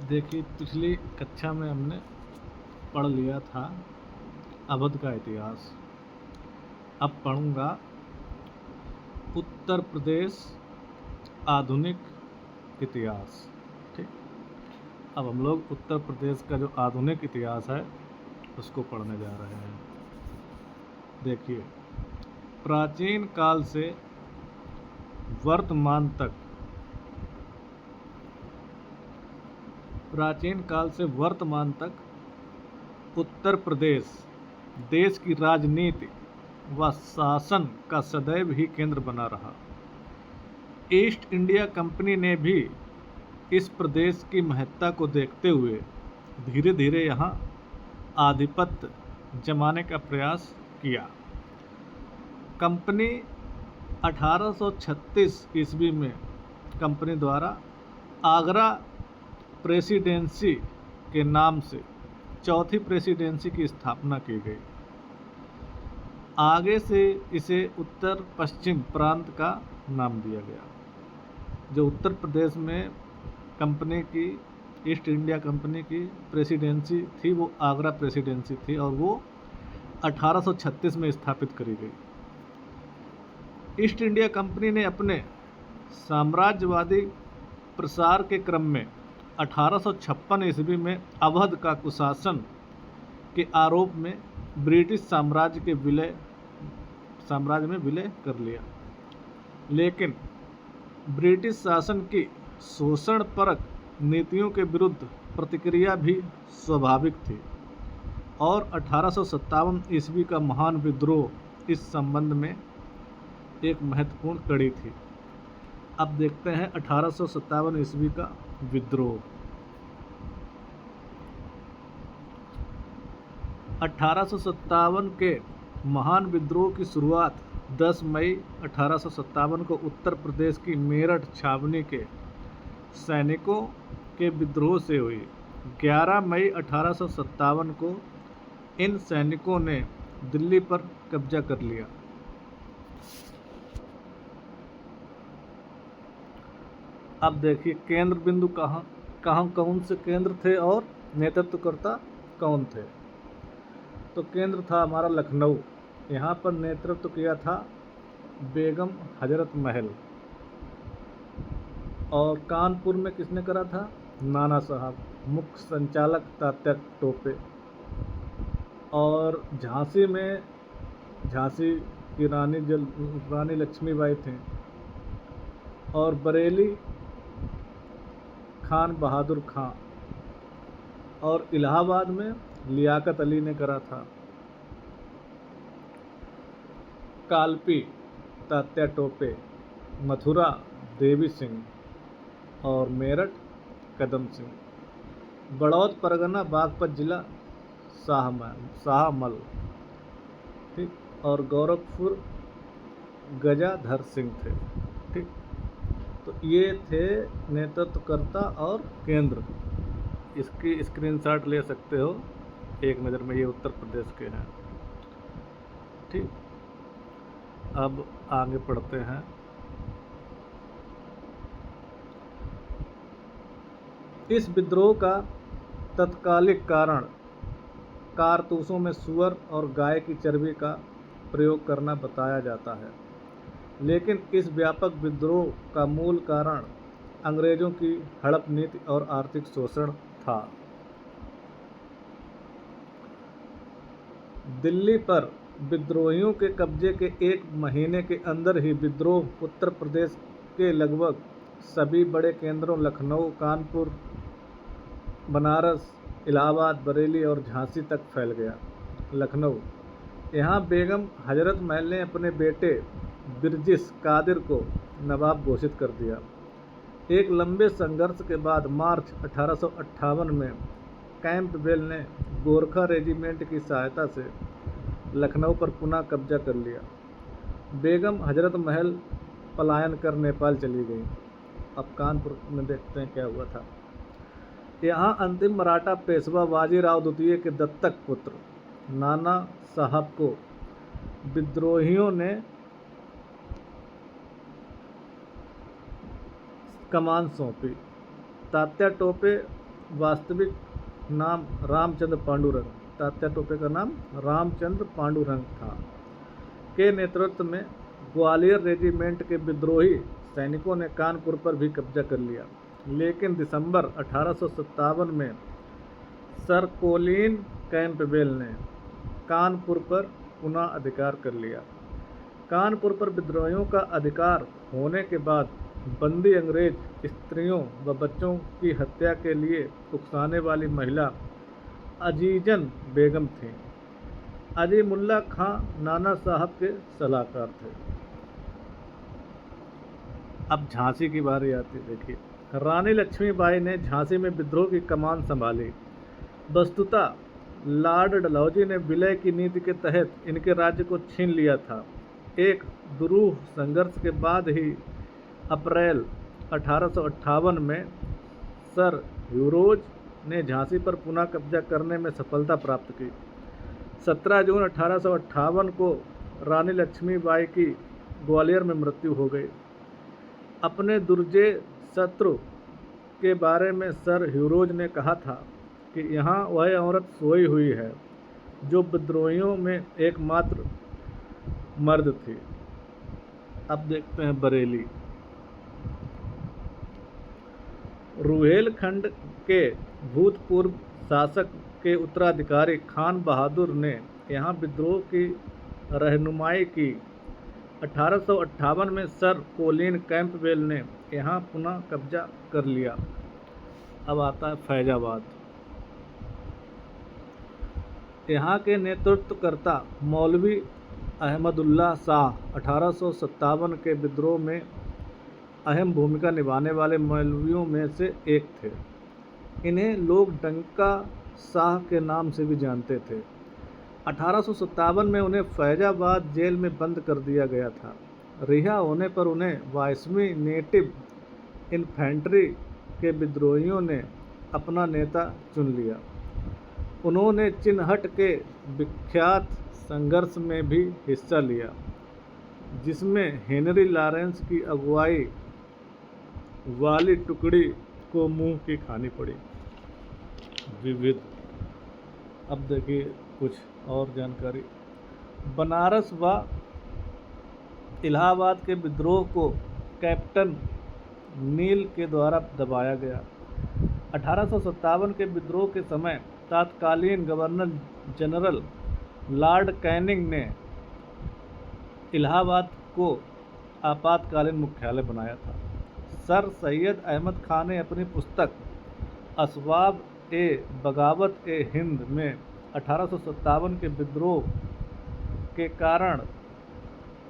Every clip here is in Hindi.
देखिए, पिछली कक्षा में हमने पढ़ लिया था अवध का इतिहास। अब पढ़ूंगा उत्तर प्रदेश आधुनिक इतिहास। ठीक। अब हम लोग उत्तर प्रदेश का जो आधुनिक इतिहास है उसको पढ़ने जा रहे हैं। देखिए, प्राचीन काल से वर्तमान तक उत्तर प्रदेश देश की राजनीति व शासन का सदैव ही केंद्र बना रहा। ईस्ट इंडिया कंपनी ने भी इस प्रदेश की महत्ता को देखते हुए धीरे धीरे यहाँ आधिपत्य जमाने का प्रयास किया। कंपनी 1836 ईस्वी में कंपनी द्वारा आगरा प्रेसिडेंसी के नाम से चौथी प्रेसिडेंसी की स्थापना की गई। आगे से इसे उत्तर पश्चिम प्रांत का नाम दिया गया। जो उत्तर प्रदेश में कंपनी की ईस्ट इंडिया कंपनी की प्रेसिडेंसी थी वो आगरा प्रेसिडेंसी थी और वो 1836 में स्थापित करी गई। ईस्ट इंडिया कंपनी ने अपने साम्राज्यवादी प्रसार के क्रम में 1856 ईस्वी में अवध का कुशासन के आरोप में ब्रिटिश साम्राज्य में विलय कर लिया। लेकिन ब्रिटिश शासन की शोषणपरक नीतियों के विरुद्ध प्रतिक्रिया भी स्वाभाविक थी और 1857 ईस्वी का महान विद्रोह इस संबंध में एक महत्वपूर्ण कड़ी थी। अब देखते हैं 1857 ईस्वी का विद्रोह। 1857 के महान विद्रोह की शुरुआत 10 मई 1857 को उत्तर प्रदेश की मेरठ छावनी के सैनिकों के विद्रोह से हुई। 11 मई 1857 को इन सैनिकों ने दिल्ली पर कब्जा कर लिया। अब देखिए, केंद्र बिंदु कौन से केंद्र थे और नेतृत्वकर्ता कौन थे। तो केंद्र था हमारा लखनऊ। यहाँ पर नेतृत्व किया था बेगम हजरत महल। और कानपुर में किसने करा था? नाना साहब। मुख्य संचालक तात्या टोपे। और झांसी में झांसी की रानी लक्ष्मीबाई थी। और बरेली खान बहादुर खां। और इलाहाबाद में लियाकत अली ने करा था। कालपी तात्या टोपे, मथुरा देवी सिंह और मेरठ कदम सिंह। बड़ौद परगना बागपत जिला शाहमल। ठीक। और गोरखपुर गजाधर सिंह थे। ठीक। तो ये थे नेतृत्वकर्ता और केंद्र। इसकी स्क्रीनशॉट ले सकते हो एक नज़र में। ये उत्तर प्रदेश के हैं। ठीक। अब आगे पढ़ते हैं। इस विद्रोह का तत्कालिक कारण कारतूसों में सुअर और गाय की चर्बी का प्रयोग करना बताया जाता है। लेकिन इस व्यापक विद्रोह का मूल कारण अंग्रेजों की हड़प नीति और आर्थिक शोषण था। दिल्ली पर विद्रोहियों के कब्जे के एक महीने के अंदर ही विद्रोह उत्तर प्रदेश के लगभग सभी बड़े केंद्रों लखनऊ, कानपुर, बनारस, इलाहाबाद, बरेली और झांसी तक फैल गया। लखनऊ। यहाँ बेगम हजरत महल ने अपने बेटे बिरजिस कादिर को नवाब घोषित कर दिया। एक लंबे संघर्ष के बाद मार्च 1858 में कैंपबेल ने गोरखा रेजिमेंट की सहायता से लखनऊ पर पुनः कब्जा कर लिया। बेगम हजरत महल पलायन कर नेपाल चली गई। अब कानपुर में देखते हैं क्या हुआ था। यहाँ अंतिम मराठा पेशवा बाजीराव द्वितीय के दत्तक पुत्र नाना साहब को विद्रोहियों ने कमान सौंपी। तात्या टोपे वास्तविक नाम रामचंद्र पांडुरंग, तात्या टोपे का नाम रामचंद्र पांडुरंग था, के नेतृत्व में ग्वालियर रेजिमेंट के विद्रोही सैनिकों ने कानपुर पर भी कब्जा कर लिया। लेकिन दिसंबर 1857 में सर कोलिन कैंपबेल ने कानपुर पर पुनः अधिकार कर लिया। कानपुर पर विद्रोहियों का अधिकार होने के बाद बंदी अंग्रेज स्त्रियों व बच्चों की हत्या के लिए उकसाने वाली महिला अजीजन बेगम थीं। अजीमुल्ला खां नाना साहब के सलाहकार थे। अब झांसी की बारी आती। देखिए, रानी लक्ष्मीबाई ने झांसी में विद्रोह की कमान संभाली। वस्तुतः लॉर्ड डलहौजी ने विलय की नीति के तहत इनके राज्य को छीन लिया था। एक दुरूह संघर्ष के बाद ही अप्रैल 1858 में सर ह्यूरोज ने झांसी पर पुनः कब्जा करने में सफलता प्राप्त की। 17 जून 1858 को रानी लक्ष्मीबाई की ग्वालियर में मृत्यु हो गई। अपने दुर्जय शत्रु के बारे में सर ह्यूरोज ने कहा था कि यहाँ वह औरत सोई हुई है जो विद्रोहियों में एकमात्र मर्द थी। अब देखते हैं बरेली। रुहेलखंड के भूतपूर्व शासक के उत्तराधिकारी खान बहादुर ने यहाँ विद्रोह की रहनुमाई की। 1858 में सर कोलिन कैंपबेल ने यहाँ पुनः कब्जा कर लिया। अब आता है फैजाबाद। यहाँ के नेतृत्वकर्ता मौलवी अहमदुल्ला शाह 1857 के विद्रोह में अहम भूमिका निभाने वाले मौलवियों में से एक थे। इन्हें लोग डंका शाह के नाम से भी जानते थे। 1857 में उन्हें फैजाबाद जेल में बंद कर दिया गया था। रिहा होने पर उन्हें वायसमी नेटिव इन्फेंट्री के विद्रोहियों ने अपना नेता चुन लिया। उन्होंने चिनहट के विख्यात संघर्ष में भी हिस्सा लिया, जिसमें हेनरी लॉरेंस की अगुवाई वाली टुकड़ी को मुंह की खानी पड़ी। विविध। अब देखिए कुछ और जानकारी। बनारस व इलाहाबाद के विद्रोह को कैप्टन नील के द्वारा दबाया गया। 1857 के विद्रोह के समय तत्कालीन गवर्नर जनरल लॉर्ड कैनिंग ने इलाहाबाद को आपातकालीन मुख्यालय बनाया था। सर सैयद अहमद खान ने अपनी पुस्तक असबाब ए बगावत ए हिंद में 1857 के विद्रोह के कारण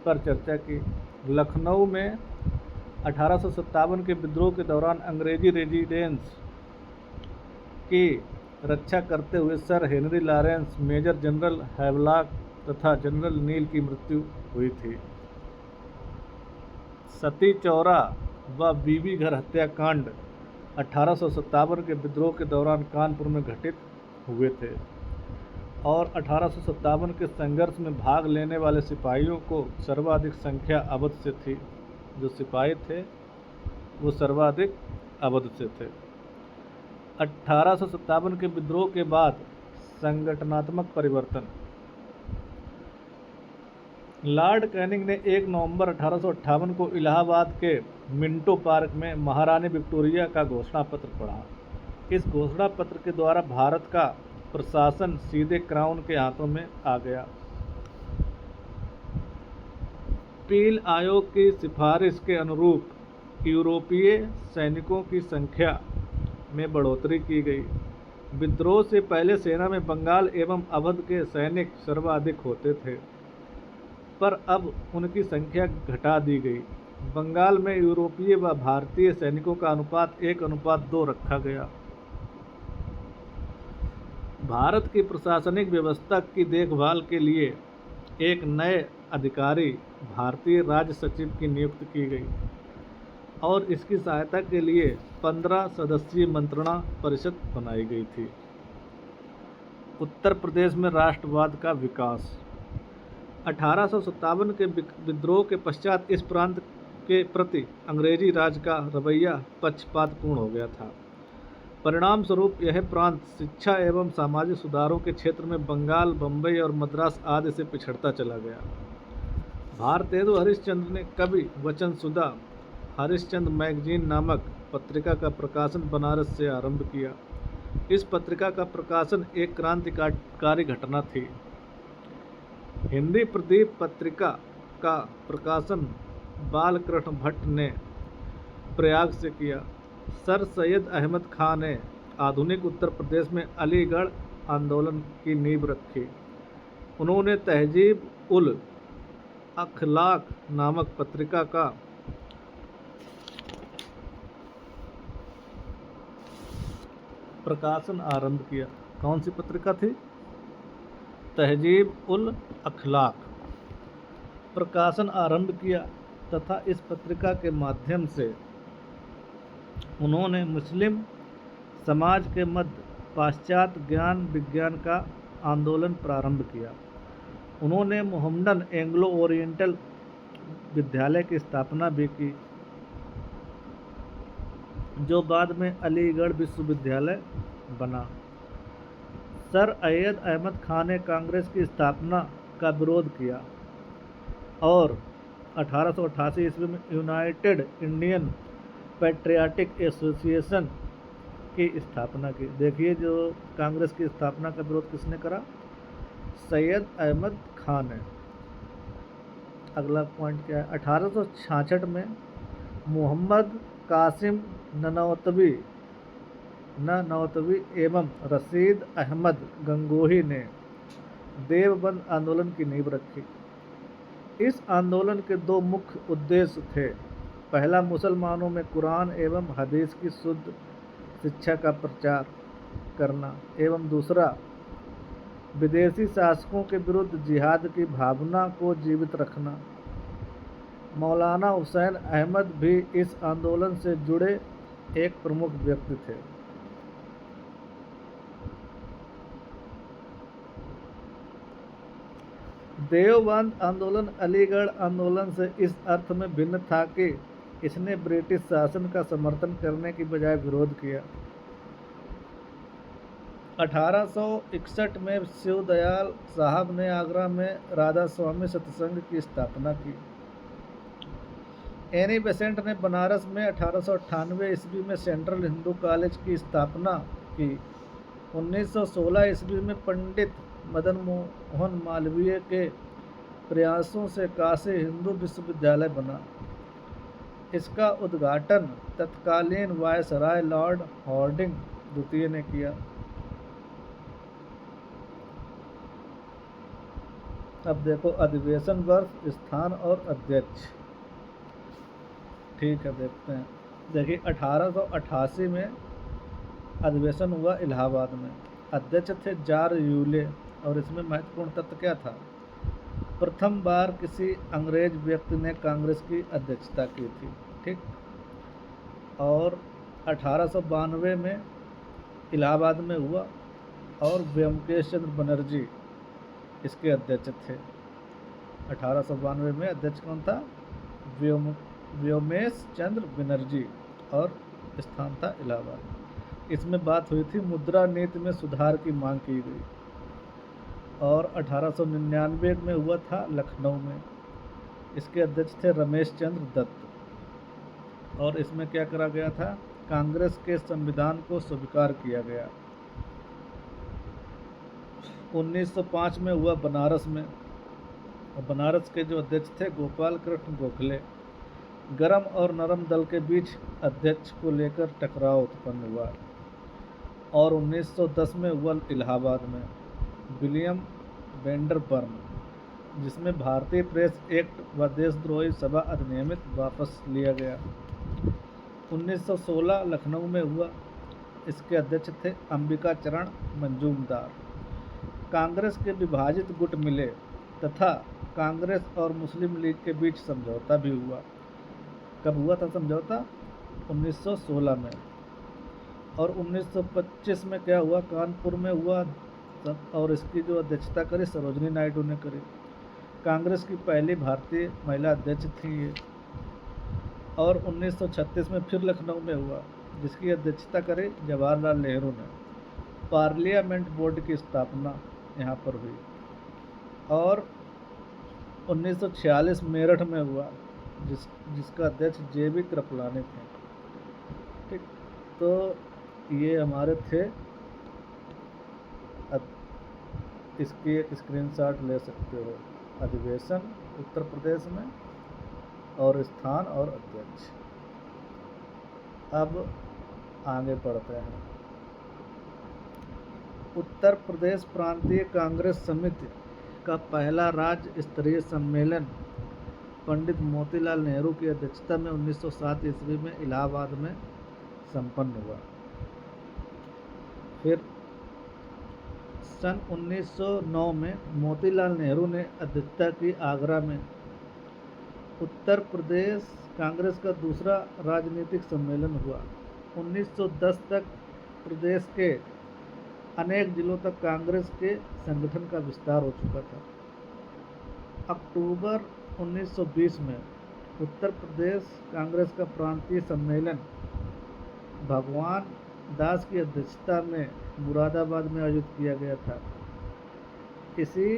पर चर्चा की। लखनऊ में 1857 के विद्रोह के दौरान अंग्रेजी रेजिडेंस की रक्षा करते हुए Sir Henry Lawrence, Major General Havelock तथा जनरल नील की मृत्यु हुई थी। सती चौरा व बीबी घर हत्याकांड 1857 के विद्रोह के दौरान कानपुर में घटित हुए थे और 1857 के संघर्ष में भाग लेने वाले सिपाहियों को सर्वाधिक संख्या अवध से थी। जो सिपाही थे वो सर्वाधिक अवध से थे। 1857 के विद्रोह के बाद संगठनात्मक परिवर्तन। लॉर्ड कैनिंग ने 1 नवंबर 1858 को इलाहाबाद के मिंटो पार्क में महारानी विक्टोरिया का घोषणा पत्र पढ़ा। इस घोषणा पत्र के द्वारा भारत का प्रशासन सीधे क्राउन के हाथों में आ गया। पील आयोग की सिफारिश के अनुरूप यूरोपीय सैनिकों की संख्या में बढ़ोतरी की गई। विद्रोह से पहले सेना में बंगाल एवं अवध के सैनिक सर्वाधिक होते थे, पर अब उनकी संख्या घटा दी गई। बंगाल में यूरोपीय व भारतीय सैनिकों का अनुपात 1:2 रखा गया। भारत की प्रशासनिक व्यवस्था की देखभाल के लिए एक नए अधिकारी भारतीय राज्य सचिव की नियुक्ति की गई और इसकी सहायता के लिए 15 सदस्यीय मंत्रणा परिषद बनाई गई थी। उत्तर प्रदेश में राष्ट्रवाद का विकास। 1857 के विद्रोह के पश्चात इस प्रांत के प्रति अंग्रेजी राज का रवैया पक्षपातपूर्ण हो गया था। परिणाम स्वरूप यह प्रांत शिक्षा एवं सामाजिक सुधारों के क्षेत्र में बंगाल, बम्बई और मद्रास आदि से पिछड़ता चला गया। भारतेंदु हरिश्चंद्र ने कवि वचन सुधा हरिश्चंद्र मैगजीन नामक पत्रिका का प्रकाशन बनारस से आरंभ किया। इस पत्रिका का प्रकाशन एक क्रांतिकारी घटना थी। हिंदी प्रदीप पत्रिका का प्रकाशन बालकृष्ण भट्ट ने प्रयाग से किया। सर सैयद अहमद खान ने आधुनिक उत्तर प्रदेश में अलीगढ़ आंदोलन की नींव रखी। उन्होंने तहजीब उल अखलाक नामक पत्रिका का प्रकाशन आरंभ किया। कौन सी पत्रिका थी? तहजीब उल अखलाक प्रकाशन आरंभ किया तथा इस पत्रिका के माध्यम से उन्होंने मुस्लिम समाज के मध्य पाश्चात्य ज्ञान विज्ञान का आंदोलन प्रारंभ किया। उन्होंने मोहम्मडन एंग्लो ओरिएंटल विद्यालय की स्थापना भी की, जो बाद में अलीगढ़ विश्वविद्यालय बना। सर अय्यद अहमद खान ने कांग्रेस की स्थापना का विरोध किया और 1888 ईस्वी में यूनाइटेड इंडियन पैट्रियाटिक एसोसिएशन की स्थापना की। देखिए, जो कांग्रेस की स्थापना का विरोध किसने करा? सैयद अहमद खान ने। अगला पॉइंट क्या है? 1866 में मोहम्मद कासिम ननौतवी एवं रशीद अहमद गंगोही ने देवबंद आंदोलन की नींव रखी। इस आंदोलन के दो मुख्य उद्देश्य थे। पहला, मुसलमानों में कुरान एवं हदीस की शुद्ध शिक्षा का प्रचार करना एवं दूसरा, विदेशी शासकों के विरुद्ध जिहाद की भावना को जीवित रखना। मौलाना हुसैन अहमद भी इस आंदोलन से जुड़े एक प्रमुख व्यक्ति थे। देवबंद आंदोलन अलीगढ़ आंदोलन से इस अर्थ में भिन्न था कि इसने ब्रिटिश शासन का समर्थन करने की बजाय विरोध किया। 1861 में शिवदयाल साहब ने आगरा में राधा स्वामी सत्संग की स्थापना की। एनी बेसेंट ने बनारस में 1898 ईस्वी में सेंट्रल हिंदू कॉलेज की स्थापना की। 1916 ईस्वी में पंडित मदन मोहन मालवीय के प्रयासों से काशी हिंदू विश्वविद्यालय बना। इसका उद्घाटन तत्कालीन वायसराय लॉर्ड हार्डिंग द्वितीय ने किया। अब देखो, अधिवेशन वर्ष, स्थान और अध्यक्ष। ठीक है, देखते हैं। देखिए, 1888 में अधिवेशन हुआ इलाहाबाद में। अध्यक्ष थे जार यूले और इसमें महत्वपूर्ण तथ्य क्या था? प्रथम बार किसी अंग्रेज व्यक्ति ने कांग्रेस की अध्यक्षता की थी। ठीक। और 1892 में इलाहाबाद में हुआ और ब्योमकेश चंद्र बनर्जी इसके अध्यक्ष थे। 1892 में अध्यक्ष कौन था? व्योमेश चंद्र बनर्जी और स्थान था इलाहाबाद। इसमें बात हुई थी मुद्रा नीति में सुधार की मांग की गई। और 1899 में हुआ था लखनऊ में। इसके अध्यक्ष थे रमेश चंद्र दत्त और इसमें क्या करा गया था? कांग्रेस के संविधान को स्वीकार किया गया। 1905 में हुआ बनारस में और बनारस के जो अध्यक्ष थे गोपाल कृष्ण गोखले। गरम और नरम दल के बीच अध्यक्ष को लेकर टकराव उत्पन्न हुआ और 1910 में हुआ इलाहाबाद में विलियम वेंडरबर्न, जिसमें भारतीय प्रेस एक्ट व देशद्रोही सभा अधिनियम वापस लिया गया। 1916 लखनऊ में हुआ। इसके अध्यक्ष थे अंबिका चरण मंजूमदार। कांग्रेस के विभाजित गुट मिले तथा कांग्रेस और मुस्लिम लीग के बीच समझौता भी हुआ। कब हुआ था समझौता? 1916 में। और 1925 में क्या हुआ? कानपुर में हुआ और इसकी जो अध्यक्षता करी सरोजनी नायडू ने करी। कांग्रेस की पहली भारतीय महिला अध्यक्ष थी ये। और 1936 में फिर लखनऊ में हुआ जिसकी अध्यक्षता करे जवाहरलाल नेहरू ने। पार्लियामेंट बोर्ड की स्थापना यहाँ पर हुई और 1946 मेरठ में हुआ, जिसका अध्यक्ष JB कृपलानी थे। ठीक, तो ये हमारे थे। इसकी एक स्क्रीनशॉट ले सकते हो। अधिवेशन उत्तर प्रदेश में और स्थान और अध्यक्ष। अब आगे पढ़ते हैं। उत्तर प्रदेश प्रांतीय कांग्रेस समिति का पहला राज्य स्तरीय सम्मेलन पंडित मोतीलाल नेहरू की अध्यक्षता में 1907 ईस्वी में इलाहाबाद में संपन्न हुआ। फिर सन 1909 में मोतीलाल नेहरू ने अध्यक्षता की आगरा में। उत्तर प्रदेश कांग्रेस का दूसरा राजनीतिक सम्मेलन हुआ। 1910 तक प्रदेश के अनेक जिलों तक कांग्रेस के संगठन का विस्तार हो चुका था। अक्टूबर 1920 में उत्तर प्रदेश कांग्रेस का प्रांतीय सम्मेलन भगवान दास की अध्यक्षता में मुरादाबाद में आयोजित किया गया था। इसी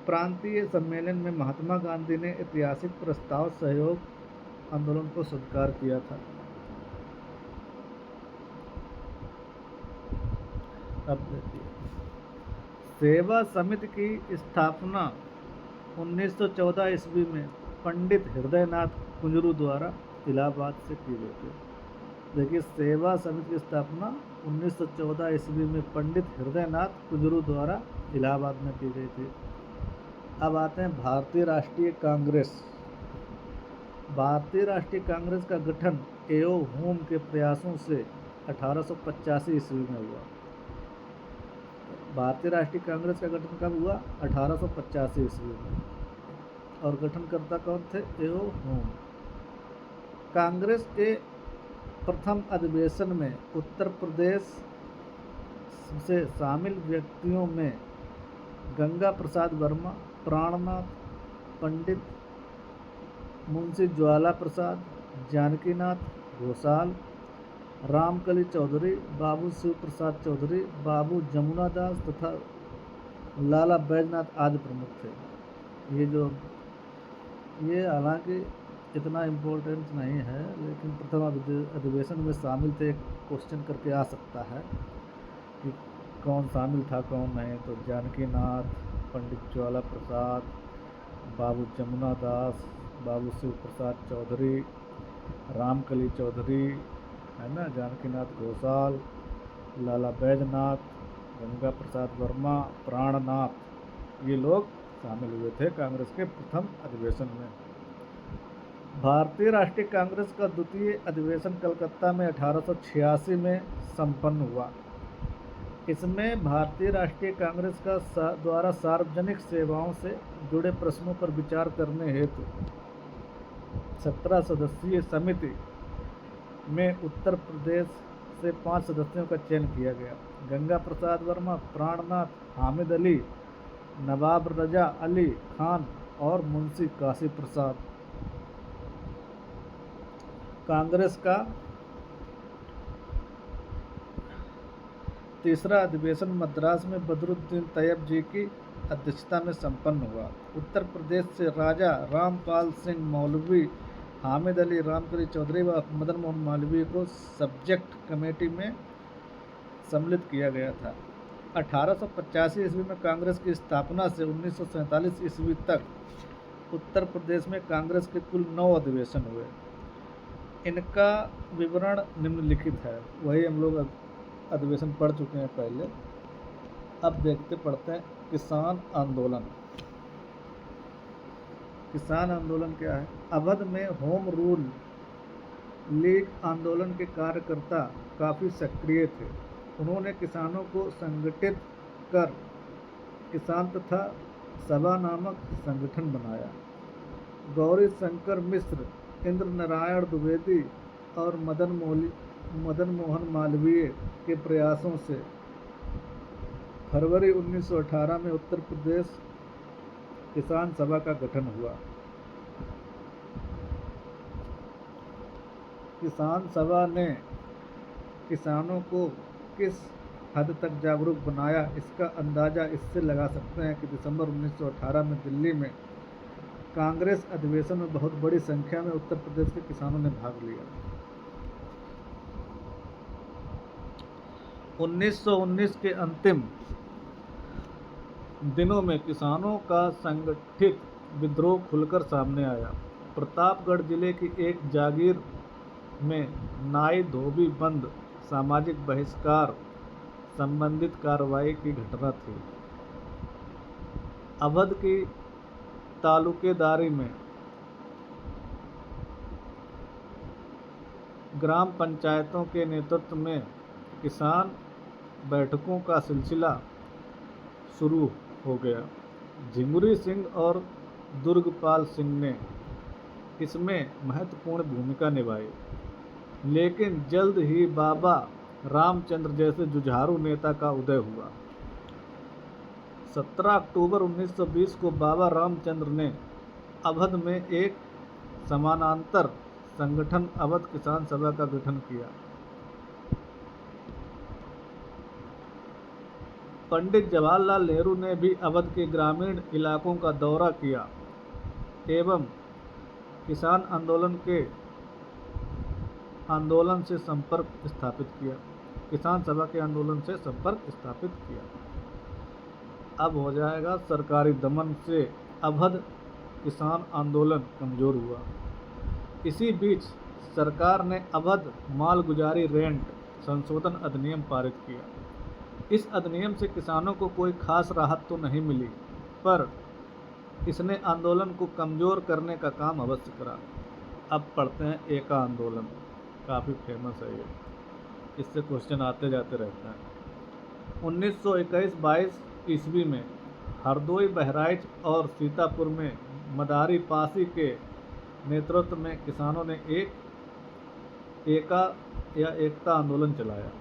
प्रांतीय सम्मेलन में महात्मा गांधी ने ऐतिहासिक प्रस्ताव सहयोग आंदोलन को स्वीकार किया था। अब देखिए, सेवा समिति की स्थापना 1914 ईस्वी में पंडित हृदयनाथ कुंजरू द्वारा इलाहाबाद से की गई थी। देखिए, सेवा समिति की स्थापना 1914 ईस्वी में पंडित हृदयनाथ कुंजरू द्वारा इलाहाबाद में की गई थी। अब आते हैं भारतीय राष्ट्रीय कांग्रेस। भारतीय राष्ट्रीय कांग्रेस का गठन एओ होम के प्रयासों से 1885 ईस्वी में हुआ। भारतीय राष्ट्रीय कांग्रेस का गठन कब हुआ? 1885 ईस्वी में। और गठनकर्ता कौन थे? एओ होम। कांग्रेस के प्रथम अधिवेशन में उत्तर प्रदेश से शामिल व्यक्तियों में गंगा प्रसाद वर्मा, प्राणनाथ पंडित, मुंशी ज्वाला प्रसाद, जानकीनाथ घोषाल, रामकली चौधरी, बाबू शिव प्रसाद चौधरी, बाबू जमुना दास तथा लाला बैजनाथ आदि प्रमुख थे। ये हालांकि इतना इम्पोर्टेंट नहीं है, लेकिन प्रथम अधिवेशन में शामिल थे। क्वेश्चन करके आ सकता है कि कौन शामिल था कौन नहीं। तो जानकीनाथ, पंडित ज्वाला प्रसाद, बाबू जमुना दास, बाबू शिव प्रसाद चौधरी, रामकली चौधरी, है ना, जानकीनाथ घोषाल, लाला बैजनाथ, गंगा प्रसाद वर्मा, प्राणनाथ, ये लोग शामिल हुए थे कांग्रेस के प्रथम अधिवेशन में। भारतीय राष्ट्रीय कांग्रेस का द्वितीय अधिवेशन कलकत्ता में 1886 में संपन्न हुआ। इसमें भारतीय राष्ट्रीय कांग्रेस का द्वारा सार्वजनिक सेवाओं से जुड़े प्रश्नों पर विचार करने हेतु 17 सदस्यीय समिति में उत्तर प्रदेश से 5 सदस्यों का चयन किया गया। गंगा प्रसाद वर्मा, प्राणनाथ, हामिद अली, नवाब रजा अली खान और मुंशी काशी प्रसाद। कांग्रेस का तीसरा अधिवेशन मद्रास में बदरुद्दीन तैयब जी की अध्यक्षता में संपन्न हुआ। उत्तर प्रदेश से राजा रामपाल सिंह मौलवी, हामिद अली, रामकली चौधरी व मदन मोहन मालवीय को सब्जेक्ट कमेटी में सम्मिलित किया गया था। 1885 ईस्वी में कांग्रेस की स्थापना से 1947 ईस्वी तक उत्तर प्रदेश में कांग्रेस के कुल 9 अधिवेशन हुए। इनका विवरण निम्नलिखित है। वही हम लोग अधिवेशन पढ़ चुके हैं पहले। अब पढ़ते हैं किसान आंदोलन। किसान आंदोलन क्या है? अवध में होम रूल लीग आंदोलन के कार्यकर्ता काफ़ी सक्रिय थे। उन्होंने किसानों को संगठित कर किसान तथा सभा नामक संगठन बनाया। गौरी शंकर मिश्र, इंद्र नारायण द्विवेदी और मदन मोहन मालवीय के प्रयासों से फरवरी 1918 में उत्तर प्रदेश किसान सभा का गठन हुआ। किसान सभा ने किसानों को किस हद तक जागरूक बनाया, इसका अंदाज़ा इससे लगा सकते हैं कि दिसंबर 1918 में दिल्ली में कांग्रेस अधिवेशन में बहुत बड़ी संख्या में उत्तर प्रदेश के किसानों ने भाग लिया। 1919 के अंतिम दिनों में किसानों का संगठित विद्रोह खुलकर सामने आया। प्रतापगढ़ जिले की एक जागीर में नाई धोबी बंद सामाजिक बहिष्कार संबंधित कार्रवाई की घटना थी। अवध की तालुकेदारी में ग्राम पंचायतों के नेतृत्व में किसान बैठकों का सिलसिला शुरू हो गया। झिंगुरी सिंह और दुर्गपाल सिंह ने इसमें महत्वपूर्ण भूमिका निभाई, लेकिन जल्द ही बाबा रामचंद्र जैसे जुझारू नेता का उदय हुआ। 17 अक्टूबर 1920 को बाबा रामचंद्र ने अवध में एक समानांतर संगठन अवध किसान सभा का गठन किया। पंडित जवाहरलाल नेहरू ने भी अवध के ग्रामीण इलाकों का दौरा किया एवं किसान आंदोलन से संपर्क स्थापित किया। किसान सभा के आंदोलन से संपर्क स्थापित किया। अब हो जाएगा सरकारी दमन से अवध किसान आंदोलन कमजोर हुआ। इसी बीच सरकार ने अवध मालगुजारी रेंट संशोधन अधिनियम पारित किया। इस अधिनियम से किसानों को कोई खास राहत तो नहीं मिली, पर इसने आंदोलन को कमज़ोर करने का काम अवश्य करा। अब पढ़ते हैं एका आंदोलन, काफ़ी फेमस है ये, इससे क्वेश्चन आते जाते रहते हैं। 1921-22 ईस्वी में हरदोई, बहराइच और सीतापुर में मदारी पासी के नेतृत्व में किसानों ने एकता आंदोलन चलाया।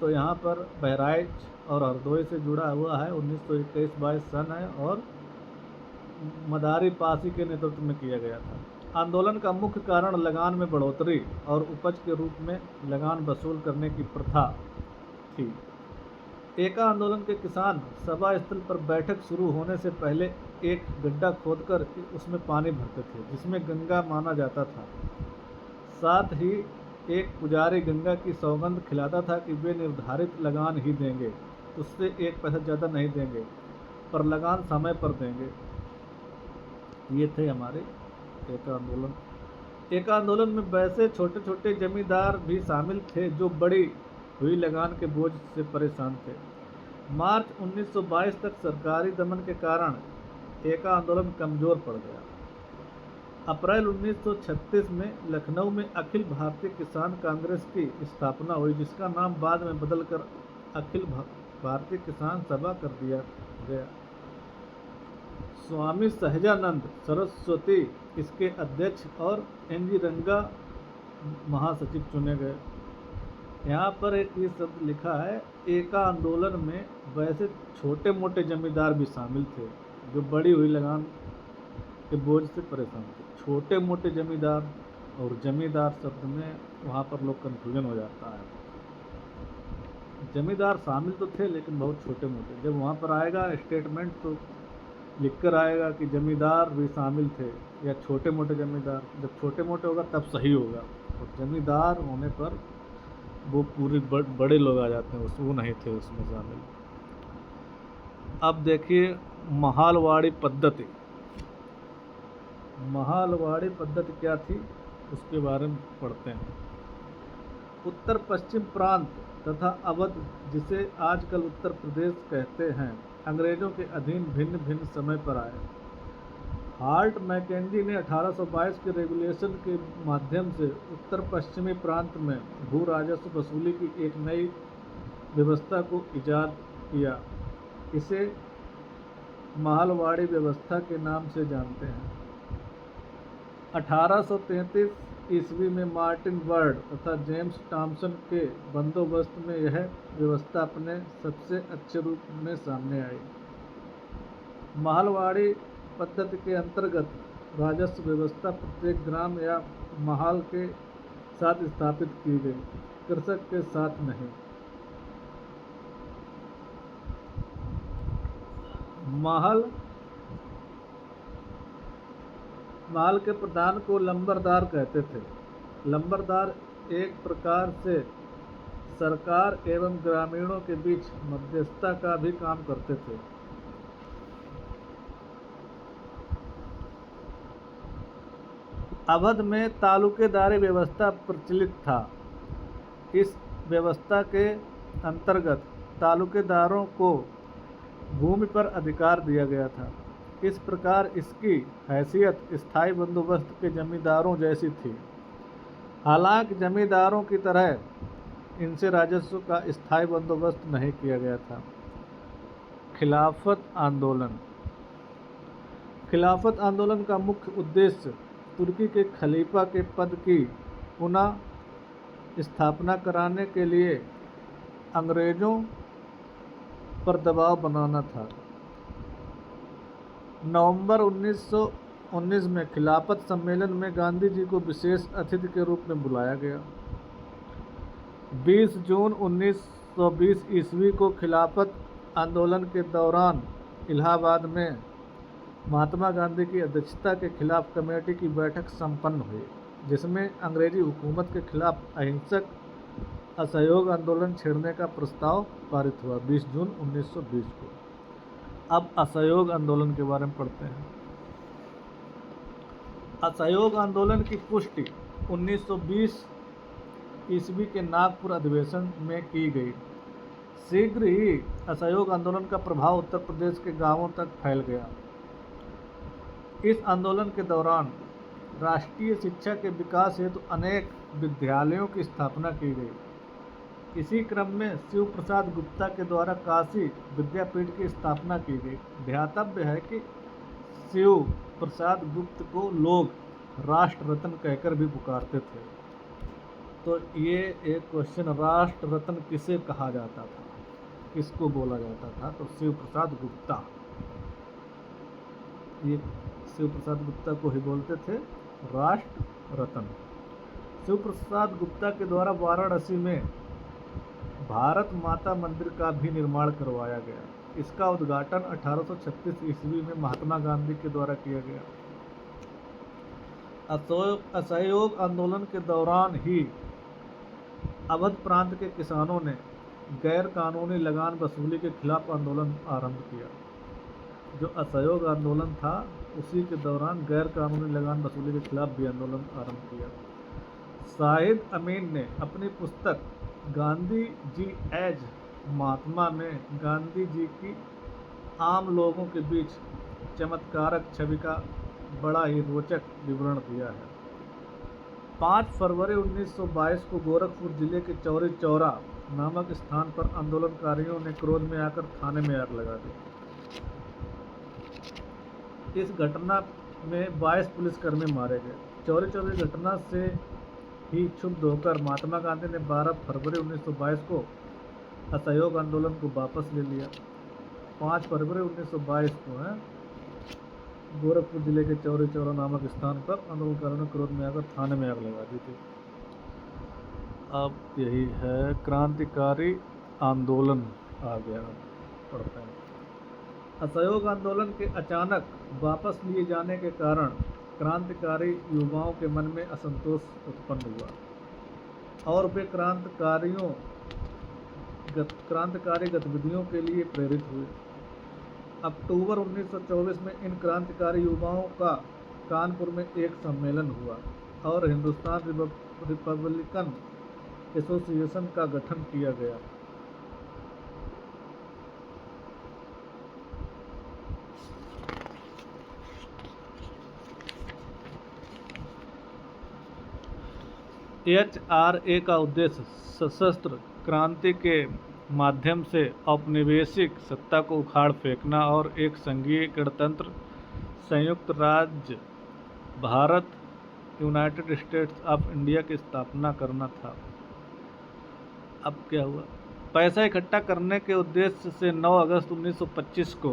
तो यहाँ पर बहराइच और हरदोई से जुड़ा हुआ है 1921-22 सन है और मदारी पासी के नेतृत्व में किया गया था। आंदोलन का मुख्य कारण लगान में बढ़ोतरी और उपज के रूप में लगान वसूल करने की प्रथा थी। एका आंदोलन के किसान सभा स्थल पर बैठक शुरू होने से पहले एक गड्ढा खोदकर उसमें पानी भरते थे, जिसमें गंगा माना जाता था। साथ ही एक पुजारी गंगा की सौगंध खिलाता था कि वे निर्धारित लगान ही देंगे, उससे 1 पैसा ज़्यादा नहीं देंगे, पर लगान समय पर देंगे। ये थे हमारे एका आंदोलन। एका आंदोलन में वैसे छोटे छोटे जमींदार भी शामिल थे जो बड़ी हुई लगान के बोझ से परेशान थे। मार्च 1922 तक सरकारी दमन के कारण एका आंदोलन कमज़ोर पड़ गया। अप्रैल 1936 में लखनऊ में अखिल भारतीय किसान कांग्रेस की स्थापना हुई, जिसका नाम बाद में बदलकर अखिल भारतीय किसान सभा कर दिया गया। स्वामी सहजानंद सरस्वती इसके अध्यक्ष और NG रंगा महासचिव चुने गए। यहाँ पर एक ये शब्द लिखा है, एका आंदोलन में वैसे छोटे मोटे जमींदार भी शामिल थे जो बड़ी हुई लगान के बोझ से परेशान थे। छोटे मोटे जमींदार और जमींदार शब्द में वहाँ पर लोग कन्फ्यूजन हो जाता है। जमींदार शामिल तो थे लेकिन बहुत छोटे मोटे। जब वहाँ पर आएगा स्टेटमेंट तो लिखकर आएगा कि जमींदार भी शामिल थे या छोटे मोटे जमींदार। जब छोटे मोटे होगा तब सही होगा, और जमींदार होने पर वो पूरे बड़े लोग आ जाते हैं, वो नहीं थे उसमें शामिल। अब देखिए महालवाड़ी पद्धति। महालवाड़ी पद्धति क्या थी उसके बारे में पढ़ते हैं। उत्तर पश्चिम प्रांत तथा अवध, जिसे आजकल उत्तर प्रदेश कहते हैं, अंग्रेजों के अधीन भिन्न भिन्न समय पर आए। हार्ट मैकेंजी ने 1822 के रेगुलेशन के माध्यम से उत्तर पश्चिमी प्रांत में भू राजस्व वसूली की एक नई व्यवस्था को ईजाद किया। इसे महालवाड़ी व्यवस्था के नाम से जानते हैं। 1833 ईस्वी में मार्टिन वर्ड तथा जेम्स टॉमसन के बंदोबस्त में यह व्यवस्था अपने सबसे अच्छे रूप में सामने आई। महालवाड़ी पद्धति के अंतर्गत राजस्व व्यवस्था प्रत्येक ग्राम या महाल के साथ स्थापित की गई, कृषक के साथ नहीं। महल के प्रधान को लंबरदार कहते थे। लंबरदार एक प्रकार से सरकार एवं ग्रामीणों के बीच मध्यस्थता का भी काम करते थे। अवध में तालुकेदारी व्यवस्था प्रचलित था। इस व्यवस्था के अंतर्गत तालुकेदारों को भूमि पर अधिकार दिया गया था। इस प्रकार इसकी हैसियत स्थायी बंदोबस्त के जमींदारों जैसी थी। हालांकि जमींदारों की तरह इनसे राजस्व का स्थायी बंदोबस्त नहीं किया गया था। खिलाफत आंदोलन। खिलाफत आंदोलन का मुख्य उद्देश्य तुर्की के खलीफा के पद की पुनः स्थापना कराने के लिए अंग्रेजों पर दबाव बनाना था। नवंबर 1919 में खिलाफत सम्मेलन में गांधी जी को विशेष अतिथि के रूप में बुलाया गया। 20 जून 1920 ईस्वी को खिलाफत आंदोलन के दौरान इलाहाबाद में महात्मा गांधी की अध्यक्षता के खिलाफ कमेटी की बैठक संपन्न हुई, जिसमें अंग्रेजी हुकूमत के खिलाफ अहिंसक असहयोग आंदोलन छेड़ने का प्रस्ताव पारित हुआ 20 जून 1920 को। अब असहयोग आंदोलन के बारे में पढ़ते हैं। असहयोग आंदोलन की पुष्टि 1920 ईस्वी के नागपुर अधिवेशन में की गई। शीघ्र ही असहयोग आंदोलन का प्रभाव उत्तर प्रदेश के गांवों तक फैल गया। इस आंदोलन के दौरान राष्ट्रीय शिक्षा के विकास हेतु अनेक विद्यालयों की स्थापना की गई। इसी क्रम में शिव प्रसाद गुप्ता के द्वारा काशी विद्यापीठ की स्थापना की गई। ध्यातव्य है कि शिव प्रसाद गुप्त को लोग राष्ट्र रत्न कहकर भी पुकारते थे। तो ये एक क्वेश्चन, राष्ट्र रत्न किसे कहा जाता था, किसको बोला जाता था? तो शिव प्रसाद गुप्ता, ये शिव प्रसाद गुप्ता को ही बोलते थे राष्ट्र रत्न। शिव प्रसाद गुप्ता के द्वारा वाराणसी में भारत माता मंदिर का भी निर्माण करवाया गया। इसका उद्घाटन 1836 ईस्वी में महात्मा गांधी के द्वारा किया गया। असहयोग आंदोलन के दौरान ही अवध प्रांत के किसानों ने गैर कानूनी लगान वसूली के खिलाफ आंदोलन आरंभ किया। जो असहयोग आंदोलन था उसी के दौरान गैर कानूनी लगान वसूली के खिलाफ भी आंदोलन आरंभ किया। शाहिद अमीन ने अपनी पुस्तक गांधी जी एज महात्मा में गांधी जी की आम लोगों के बीच चमत्कारक छवि का बड़ा ही रोचक विवरण दिया है। 5 फरवरी 1922 को गोरखपुर जिले के चौरी चौरा नामक स्थान पर आंदोलनकारियों ने क्रोध में आकर थाने में आग लगा दी। इस घटना में 22 पुलिसकर्मी मारे गए। चौरी चौरी घटना से ही क्षुब्ध होकर महात्मा गांधी ने 12 फरवरी 1922 को असहयोग आंदोलन को वापस ले लिया। 5 फरवरी 1922 को गोरखपुर जिले के चौरी चौरा नामक स्थान पर आंदोलनकारियों ने क्रोध में आकर थाने में आग लगा दी थी। अब यही है क्रांतिकारी आंदोलन आ गया, पढ़ते हैं। असहयोग आंदोलन के अचानक वापस लिए जाने के कारण क्रांतिकारी युवाओं के मन में असंतोष उत्पन्न हुआ और वे क्रांतिकारी गतिविधियों के लिए प्रेरित हुए। अक्टूबर 1924 में इन क्रांतिकारी युवाओं का कानपुर में एक सम्मेलन हुआ और हिंदुस्तान रिपब्लिकन एसोसिएशन का गठन किया गया। HRA का उद्देश्य सशस्त्र क्रांति के माध्यम से औपनिवेशिक सत्ता को उखाड़ फेंकना और एक संघीय गणतंत्र संयुक्त राज्य Bharat United states of India की स्थापना करना था। अब क्या हुआ? पैसा इकट्ठा करने के उद्देश्य से 9 अगस्त 1925 को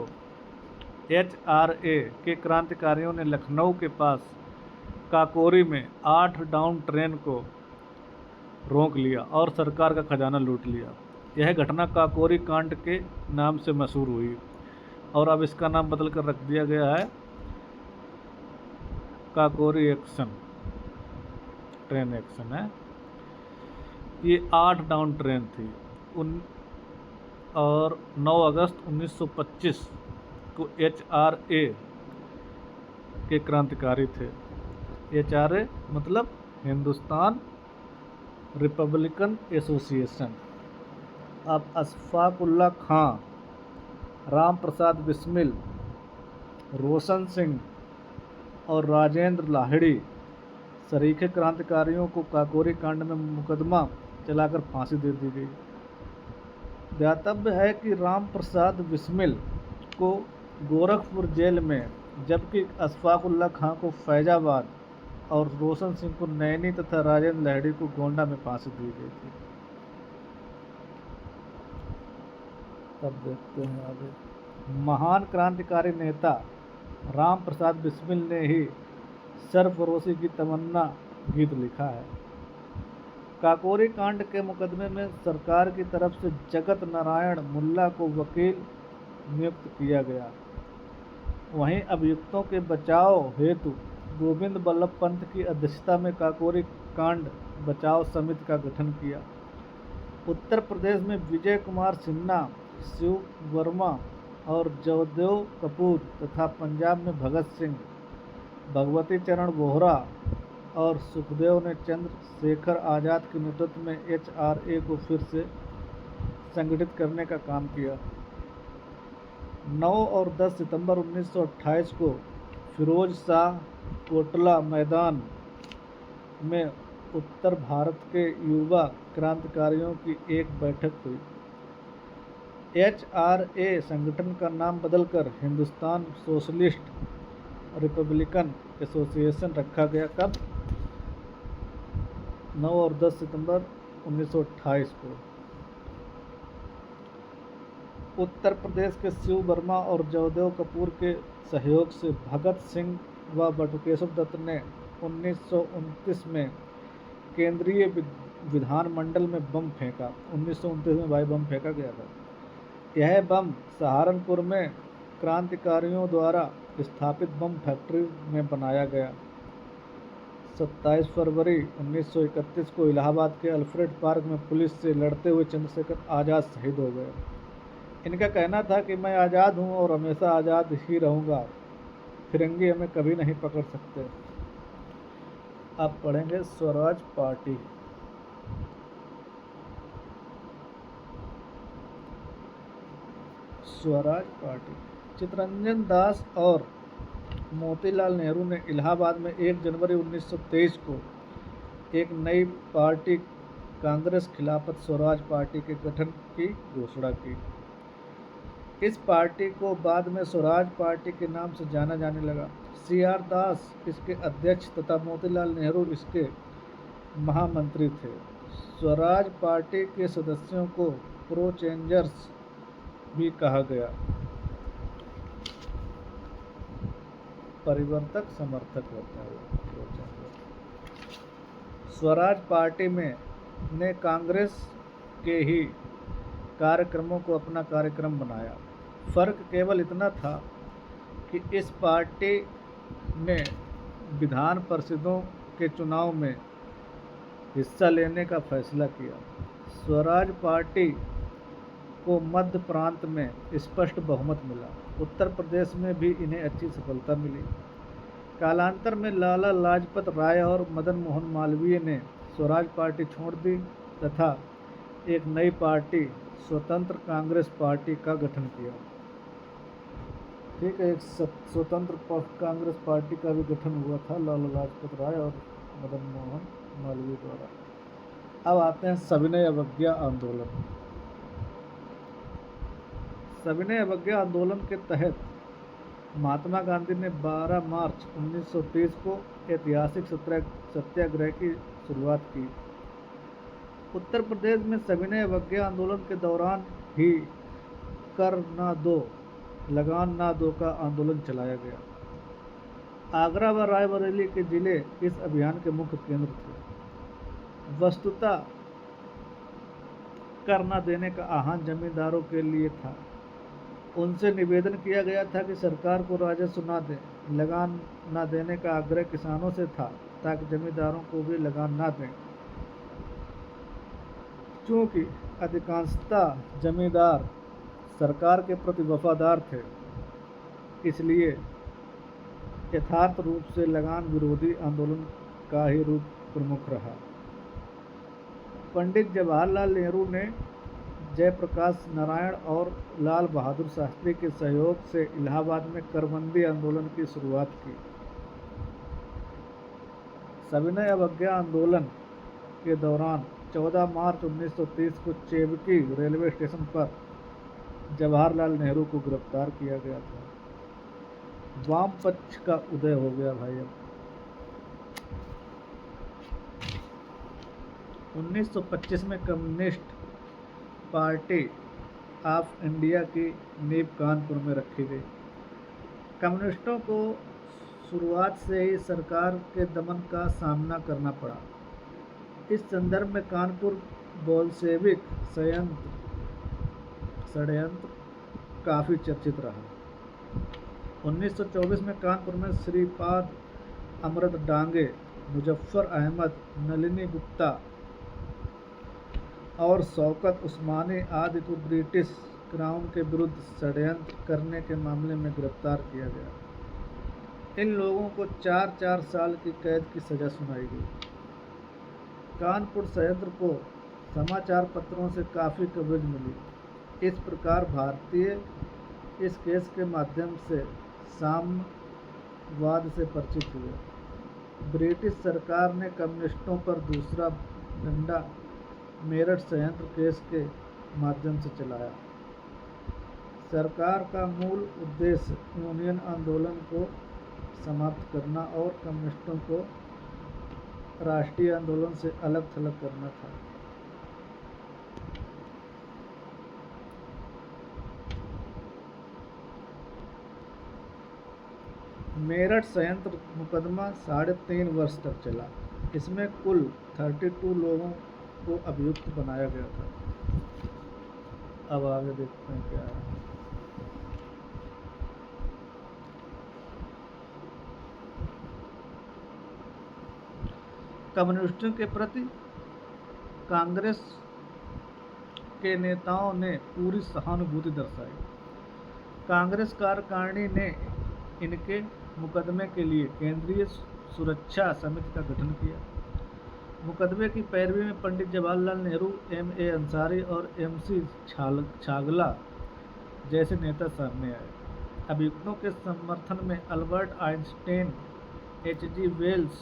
HRA के क्रांतिकारियों ने लखनऊ के पास काकोरी में 8 डाउन ट्रेन को रोक लिया और सरकार का खजाना लूट लिया। यह घटना काकोरी कांड के नाम से मशहूर हुई और अब इसका नाम बदल कर रख दिया गया है काकोरी एक्शन, ट्रेन एक्शन है। ये 8 डाउन ट्रेन थी और 9 अगस्त 1925 को HRA के क्रांतिकारी थे। HRA मतलब हिंदुस्तान रिपब्लिकन एसोसिएशन। अब अशफाकुल्ला खां, राम प्रसाद बिस्मिल, रोशन सिंह और राजेंद्र लाहिड़ी सरीखे क्रांतिकारियों को काकोरी कांड में मुकदमा चलाकर फांसी दे दी गई। ज्ञातव्य है कि राम प्रसाद बिस्मिल को गोरखपुर जेल में, जबकि अशफाकुल्ला खां को फैजाबाद और रोशन सिंह को नैनी तथा राजेंद्र लाहिड़ी को गोंडा में फांसी दी गई थी। तब देखते हैं आगे। महान क्रांतिकारी नेता राम प्रसाद बिस्मिल ने ही सरफरोशी की तमन्ना गीत लिखा है। काकोरी कांड के मुकदमे में सरकार की तरफ से जगत नारायण मुल्ला को वकील नियुक्त किया गया। वहीं अभियुक्तों के बचाव हेतु गोविंद बल्लभ पंत की अध्यक्षता में काकोरी कांड बचाव समिति का गठन किया। उत्तर प्रदेश में विजय कुमार सिन्हा, शिव वर्मा और जयदेव कपूर तथा पंजाब में भगत सिंह, भगवती चरण वोहरा और सुखदेव ने चंद्रशेखर आज़ाद के नेतृत्व में HRA को फिर से संगठित करने का काम किया। 9 और 10 सितंबर 1928 को फिरोज शाह कोटला मैदान में उत्तर भारत के युवा क्रांतिकारियों की एक बैठक हुई। HRA संगठन का नाम बदलकर हिंदुस्तान सोशलिस्ट रिपब्लिकन एसोसिएशन रखा गया। कब? 9 और 10 सितंबर 1928 को। उत्तर प्रदेश के शिव वर्मा और जयदेव कपूर के सहयोग से भगत सिंह व बटुकेश्वर दत्त ने 1929 में केंद्रीय विधानमंडल में बम फेंका। 1929 में भाई बम फेंका गया था। यह बम सहारनपुर में क्रांतिकारियों द्वारा स्थापित बम फैक्ट्री में बनाया गया। 27 फरवरी 1931 को इलाहाबाद के अल्फ्रेड पार्क में पुलिस से लड़ते हुए चंद्रशेखर आज़ाद शहीद हो गए। इनका कहना था कि मैं आज़ाद हूँ और हमेशा आज़ाद ही रहूँगा, फिरंगी हमें कभी नहीं पकड़ सकते। अब पढ़ेंगे स्वराज पार्टी। स्वराज पार्टी चित्तरंजन दास और मोतीलाल नेहरू ने इलाहाबाद में 1 जनवरी 1923 को एक नई पार्टी कांग्रेस खिलाफत स्वराज पार्टी के गठन की घोषणा की। इस पार्टी को बाद में स्वराज पार्टी के नाम से जाना जाने लगा। CR दास इसके अध्यक्ष तथा मोतीलाल नेहरू इसके महामंत्री थे। स्वराज पार्टी के सदस्यों को प्रो चेंजर्स भी कहा गया। परिवर्तक समर्थक होता है। स्वराज पार्टी में ने कांग्रेस के ही कार्यक्रमों को अपना कार्यक्रम बनाया। फर्क केवल इतना था कि इस पार्टी ने विधान परिषदों के चुनाव में हिस्सा लेने का फैसला किया। स्वराज पार्टी को मध्य प्रांत में स्पष्ट बहुमत मिला। उत्तर प्रदेश में भी इन्हें अच्छी सफलता मिली। कालांतर में लाला लाजपत राय और मदन मोहन मालवीय ने स्वराज पार्टी छोड़ दी तथा एक नई पार्टी स्वतंत्र कांग्रेस पार्टी का गठन किया। ठीक है, एक स्वतंत्र कांग्रेस पार्टी का भी गठन हुआ था लाला लाजपत राय और मदन मोहन मालवीय द्वारा। अब आते हैं सविनय अवज्ञा आंदोलन। सविनय अवज्ञा आंदोलन के तहत महात्मा गांधी ने 12 मार्च 1930 को ऐतिहासिक सत्याग्रह की शुरुआत की। उत्तर प्रदेश में सविनय अवज्ञा आंदोलन के दौरान ही कर ना दो लगान ना दो का आंदोलन चलाया गया। आगरा व रायबरेली के जिले इस अभियान के मुख्य केंद्र थे। वस्तुतः कर न देने का आह्वान जमींदारों के लिए था। उनसे निवेदन किया गया था कि सरकार को राजस्व न दें। लगान न देने का आग्रह किसानों से था ताकि जमींदारों को भी लगान न दें। चूँकि अधिकांशतः जमींदार सरकार के प्रति वफादार थे, इसलिए यथार्थ रूप से लगान विरोधी आंदोलन का ही रूप प्रमुख रहा। पंडित जवाहरलाल नेहरू ने जयप्रकाश नारायण और लाल बहादुर शास्त्री के सहयोग से इलाहाबाद में करबंदी आंदोलन की शुरुआत की। सविनय अवज्ञा आंदोलन के दौरान 14 मार्च 1930 को चेवकी रेलवे स्टेशन पर जवाहरलाल नेहरू को गिरफ्तार किया गया था। वाम पक्ष का उदय हो गया भाई। अब 1925 में कम्युनिस्ट पार्टी ऑफ इंडिया की नींव कानपुर में रखी गई। कम्युनिस्टों को शुरुआत से ही सरकार के दमन का सामना करना पड़ा। इस संदर्भ में कानपुर बोल्शेविक षड्यंत्र काफ़ी चर्चित रहा। 1924 में कानपुर में श्रीपाद अमृत डांगे, मुजफ्फर अहमद, नलिनी गुप्ता और शौकत उस्मानी आदि को ब्रिटिश क्राउन के विरुद्ध षड्यंत्र करने के मामले में गिरफ्तार किया गया। इन लोगों को 4-4 साल की कैद की सज़ा सुनाई गई। कानपुर षड्यंत्र को समाचार पत्रों से काफ़ी कवरेज मिली। इस प्रकार भारतीय इस केस के माध्यम से साम्यवाद से परिचित हुए। ब्रिटिश सरकार ने कम्युनिस्टों पर दूसरा डंडा मेरठ षड्यंत्र केस के माध्यम से चलाया। सरकार का मूल उद्देश्य यूनियन आंदोलन को समाप्त करना और कम्युनिस्टों को राष्ट्रीय आंदोलन से अलग थलग करना था। मेरठ षड्यंत्र मुकदमा 3.5 वर्ष तक चला। इसमें कुल 32 लोगों को अभियुक्त बनाया गया था। अब आगे देखते हैं क्या है। कम्युनिस्टों के प्रति कांग्रेस के नेताओं ने पूरी सहानुभूति दर्शाई। कांग्रेस कार्यकारिणी ने इनके मुकदमे के लिए केंद्रीय सुरक्षा समिति का गठन किया। मुकदमे की पैरवी में पंडित जवाहरलाल नेहरू, M.A. अंसारी और M.C. छागला जैसे नेता सामने आए। अभियुक्तों के समर्थन में Albert Einstein, H.G. Wells,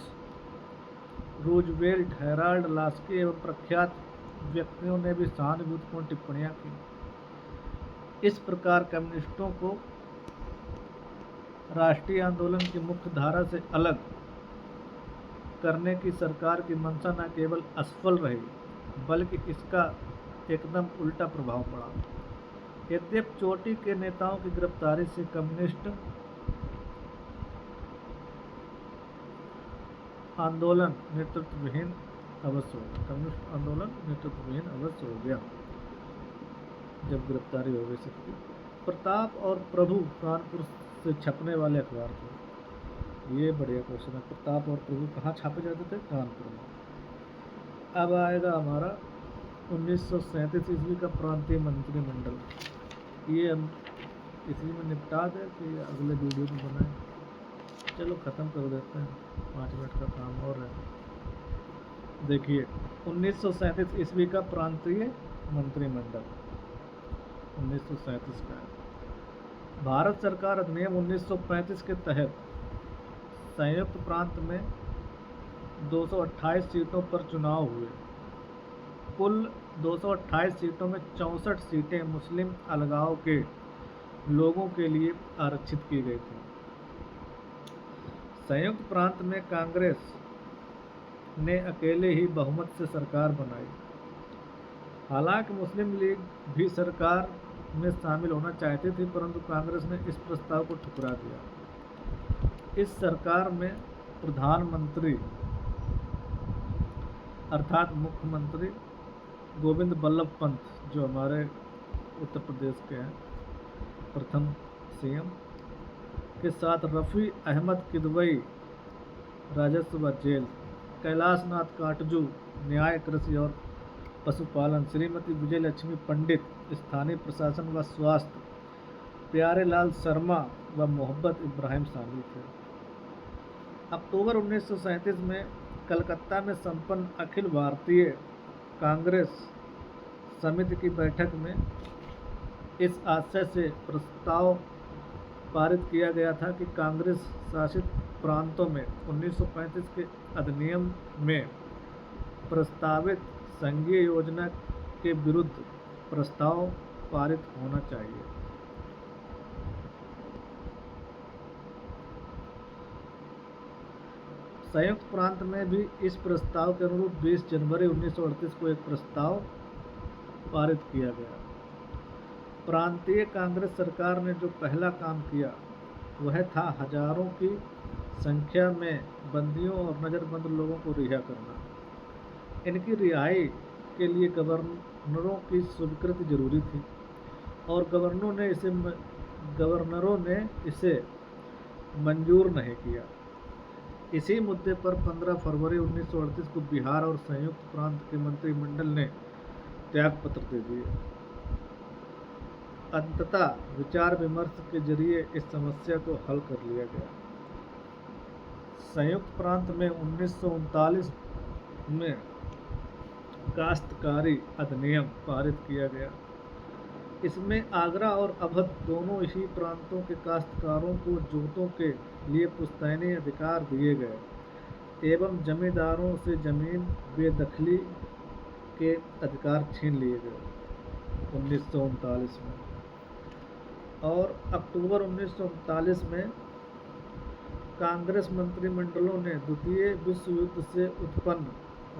Roosevelt, Harold Laski एवं प्रख्यात व्यक्तियों ने भी सहानुभूतिपूर्ण टिप्पणियां की। इस प्रकार कम्युनिस्टों को राष्ट्रीय आंदोलन की मुख्य धारा से अलग करने की सरकार की मंशा न केवल असफल रही, बल्कि इसका एकदम उल्टा प्रभाव पड़ा। यद्यपि चोटी के नेताओं की गिरफ्तारी से कम्युनिस्ट आंदोलन नेतृत्वहीन अवश्य हो गया। जब गिरफ्तारी हो गई सबकी। प्रताप और प्रभु कानपुर से छपने वाले अखबार थे। ये बढ़िया क्वेश्चन है। प्रताप और प्रभु कहाँ छापे जाते थे? कानपुर में। अब आएगा हमारा 1937 ईस्वी का प्रांतीय मंत्रिमंडल। ये हम इसी में निपटा दें कि अगले वीडियो में बनाएं? चलो ख़त्म कर देते हैं, 5 मिनट का काम और है। देखिए 1937 ईस्वी का प्रांतीय मंत्रिमंडल 1937 का है। भारत सरकार अधिनियम 1935 के तहत संयुक्त प्रांत में 228 सीटों पर चुनाव हुए। कुल 228 सीटों में 64 सीटें मुस्लिम अलगाव के लोगों के लिए आरक्षित की गई थी। संयुक्त प्रांत में कांग्रेस ने अकेले ही बहुमत से सरकार बनाई। हालांकि मुस्लिम लीग भी सरकार में शामिल होना चाहती थी, परंतु कांग्रेस ने इस प्रस्ताव को ठुकरा दिया। इस सरकार में प्रधानमंत्री अर्थात मुख्यमंत्री गोविंद बल्लभ पंत, जो हमारे उत्तर प्रदेश के हैं प्रथम सीएम, के साथ रफ़ी अहमद किदवई, राजस्व व जेल, कैलाश नाथ काटजू, न्याय, कृषि और पशुपालन, श्रीमती विजयलक्ष्मी पंडित, स्थानीय प्रशासन व स्वास्थ्य, प्यारे लाल शर्मा व मोहब्बत इब्राहिम शामिल थे। अक्टूबर 1937 में कलकत्ता में संपन्न अखिल भारतीय कांग्रेस समिति की बैठक में इस आशय से प्रस्ताव पारित किया गया था कि कांग्रेस शासित प्रांतों में 1935 के अधिनियम में प्रस्तावित संघीय योजना के विरुद्ध प्रस्ताव पारित होना चाहिए। संयुक्त प्रांत में भी इस प्रस्ताव के अनुरूप 20 जनवरी 1938 को एक प्रस्ताव पारित किया गया। प्रांतीय कांग्रेस सरकार ने जो पहला काम किया वह था हजारों की संख्या में बंदियों और नज़रबंद लोगों को रिहा करना। इनकी रिहाई के लिए गवर्नरों की स्वीकृति जरूरी थी और गवर्नरों ने इसे मंजूर नहीं किया। इसी मुद्दे पर 15 फरवरी 1938 को बिहार और संयुक्त प्रांत के मंत्रिमंडल ने त्यागपत्र दे दिए। अंततः विचार विमर्श के जरिए इस समस्या को हल कर लिया गया। संयुक्त प्रांत में 1939 में काश्तकारी अधिनियम पारित किया गया। इसमें आगरा और अवध दोनों इसी प्रांतों के काश्तकारों को जोतों के लिए पुश्तैनी अधिकार दिए गए एवं जमींदारों से जमीन बेदखली के अधिकार छीन लिए गए 1939 में। और अक्टूबर 1939 में कांग्रेस मंत्रिमंडलों ने द्वितीय विश्व युद्ध से उत्पन्न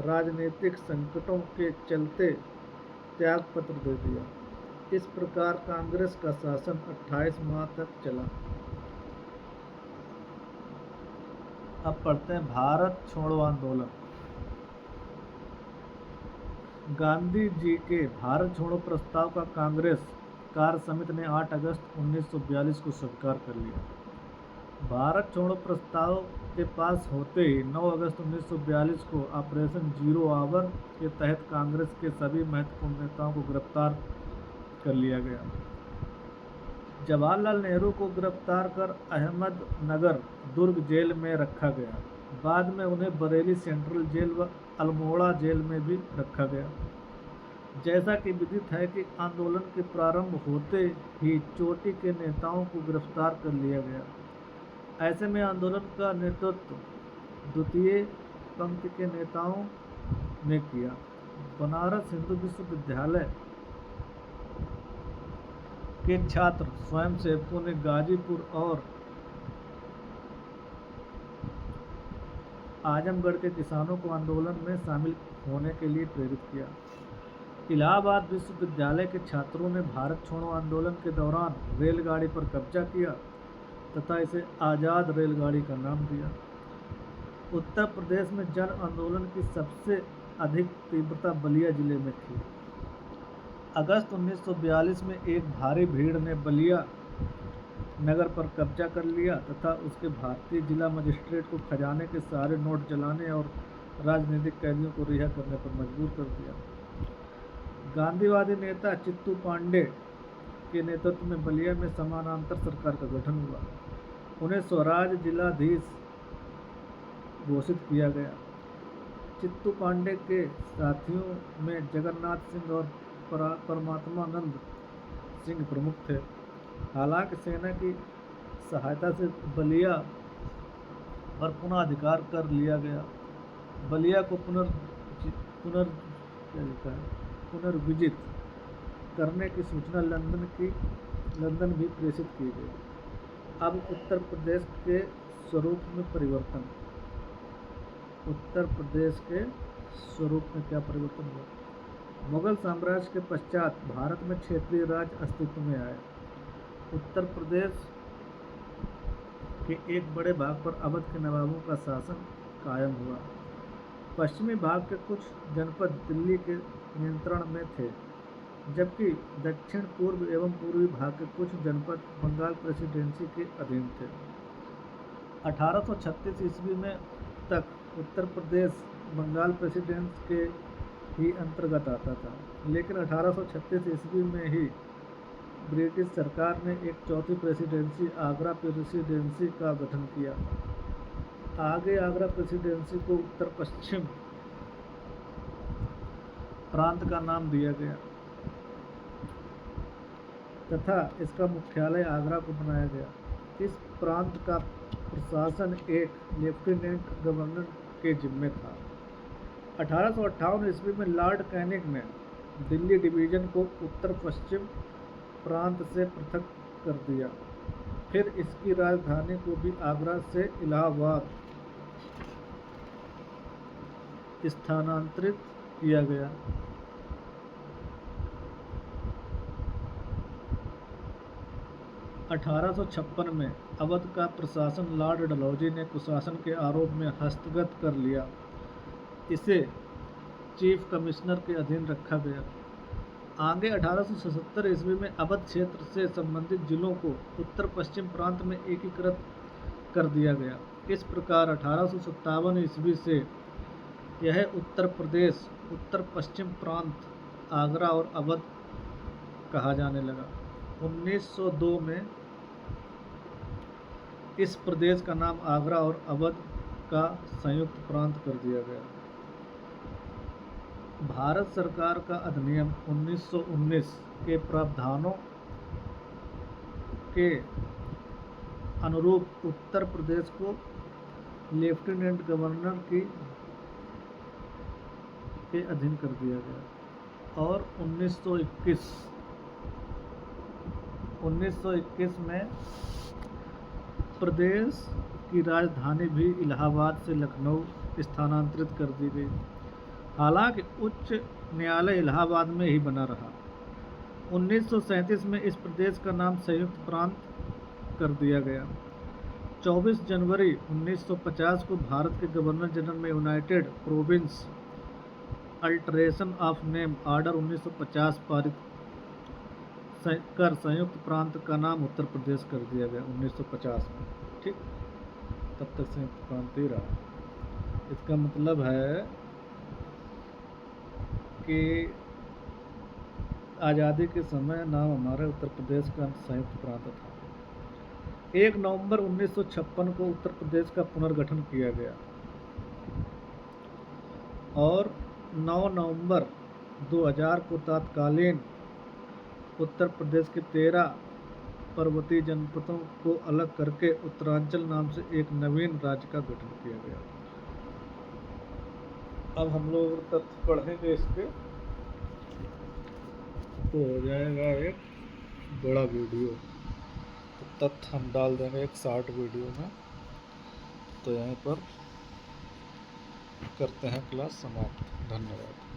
राजनीतिक संकटों के चलते त्यागपत्र दे दिया। इस प्रकार कांग्रेस का शासन 28 माह तक चला। अब पढ़ते हैं भारत छोड़ो आंदोलन। गांधी जी के भारत छोड़ो प्रस्ताव का कांग्रेस कार्य समिति ने 8 अगस्त 1942 को स्वीकार कर लिया। भारत छोड़ो प्रस्ताव के पास होते ही 9 अगस्त 1942 को ऑपरेशन जीरो आवर के तहत कांग्रेस के सभी महत्वपूर्ण नेताओं को गिरफ्तार कर लिया गया। जवाहरलाल नेहरू को गिरफ्तार कर अहमदनगर दुर्ग जेल में रखा गया। बाद में उन्हें बरेली सेंट्रल जेल व अल्मोड़ा जेल में भी रखा गया। जैसा कि विदित है कि आंदोलन के प्रारंभ होते ही चोटी के नेताओं को गिरफ्तार कर लिया गया। ऐसे में आंदोलन का नेतृत्व द्वितीय पंक्ति के नेताओं ने किया। बनारस हिंदू विश्वविद्यालय के छात्र स्वयंसेवकों ने गाजीपुर और आजमगढ़ के किसानों को आंदोलन में शामिल होने के लिए प्रेरित किया। इलाहाबाद विश्वविद्यालय के छात्रों ने भारत छोड़ो आंदोलन के दौरान रेलगाड़ी पर कब्जा किया तथा इसे आज़ाद रेलगाड़ी का नाम दिया। उत्तर प्रदेश में जन आंदोलन की सबसे अधिक तीव्रता बलिया जिले में थी। अगस्त 1942 में एक भारी भीड़ ने बलिया नगर पर कब्जा कर लिया तथा उसके भारतीय जिला मजिस्ट्रेट को खजाने के सारे नोट जलाने और राजनीतिक कैदियों को रिहा करने पर मजबूर कर दिया। गांधीवादी नेता चित्तू पांडे के नेतृत्व में बलिया में समानांतर सरकार का गठन हुआ। उन्हें स्वराज जिलाधीश घोषित किया गया। चित्तू पांडे के साथियों में जगन्नाथ सिंह और परमात्मानंद सिंह प्रमुख थे। हालांकि सेना की सहायता से बलिया पर पुनः अधिकार कर लिया गया। बलिया को पुनर्विजित करने की सूचना लंदन भी प्रेषित की गई। अब उत्तर प्रदेश के स्वरूप में परिवर्तन। उत्तर प्रदेश के स्वरूप में क्या परिवर्तन हुआ? मुगल साम्राज्य के पश्चात भारत में क्षेत्रीय राज्य अस्तित्व में आए। उत्तर प्रदेश के एक बड़े भाग पर अवध के नवाबों का शासन कायम हुआ। पश्चिमी भाग के कुछ जनपद दिल्ली के नियंत्रण में थे, जबकि दक्षिण पूर्व एवं पूर्वी भाग के कुछ जनपद बंगाल प्रेसिडेंसी के अधीन थे। 1836 ईस्वी में तक उत्तर प्रदेश बंगाल प्रेसिडेंसी के ही अंतर्गत आता था, लेकिन 1836 ईस्वी में ही ब्रिटिश सरकार ने एक चौथी प्रेसिडेंसी आगरा प्रेसिडेंसी का गठन किया। आगे आगरा प्रेसिडेंसी को उत्तर पश्चिम प्रांत का नाम दिया गया तथा इसका मुख्यालय आगरा को बनाया गया। इस प्रांत का प्रशासन एक लेफ्टिनेंट गवर्नर के जिम्मे था। 1858 ईस्वी में लॉर्ड कैनिंग ने दिल्ली डिवीज़न को उत्तर पश्चिम प्रांत से पृथक कर दिया। फिर इसकी राजधानी को भी आगरा से इलाहाबाद स्थानांतरित किया गया। 1856 में अवध का प्रशासन लॉर्ड डलहौजी ने कुशासन के आरोप में हस्तगत कर लिया। इसे चीफ कमिश्नर के अधीन रखा गया। आगे 1877 ईस्वी में अवध क्षेत्र से संबंधित जिलों को उत्तर पश्चिम प्रांत में एकीकृत कर दिया गया। इस प्रकार 1857 ईस्वी से यह उत्तर प्रदेश उत्तर पश्चिम प्रांत आगरा और अवध कहा जाने लगा। 1902 में इस प्रदेश का नाम आगरा और अवध का संयुक्त प्रांत कर दिया गया। भारत सरकार का अधिनियम 1919 के प्रावधानों के अनुरूप उत्तर प्रदेश को लेफ्टिनेंट गवर्नर के अधीन कर दिया गया और 1921 में प्रदेश की राजधानी भी इलाहाबाद से लखनऊ स्थानांतरित कर दी गई। हालांकि उच्च न्यायालय इलाहाबाद में ही बना रहा। 1937 में इस प्रदेश का नाम संयुक्त प्रांत कर दिया गया। 24 जनवरी 1950 को भारत के गवर्नर जनरल में United province alteration of name order 1950 पारित कर संयुक्त प्रांत का नाम उत्तर प्रदेश कर दिया गया 1950 में। ठीक, तब तक संयुक्त प्रांत ही रहा। इसका मतलब है कि आज़ादी के समय नाम हमारे उत्तर प्रदेश का संयुक्त प्रांत था। 1 नवंबर 1956 को उत्तर प्रदेश का पुनर्गठन किया गया और 9 नवंबर 2000 को तत्कालीन उत्तर प्रदेश के 13 पर्वतीय जनपदों को अलग करके उत्तरांचल नाम से एक नवीन राज्य का गठन किया गया। अब हम लोग तथ्य पढ़ेंगे इसके, तो हो जाएगा एक बड़ा वीडियो। तो तथ्य हम डाल देंगे एक शॉर्ट वीडियो में। तो यहीं पर करते हैं क्लास समाप्त। धन्यवाद।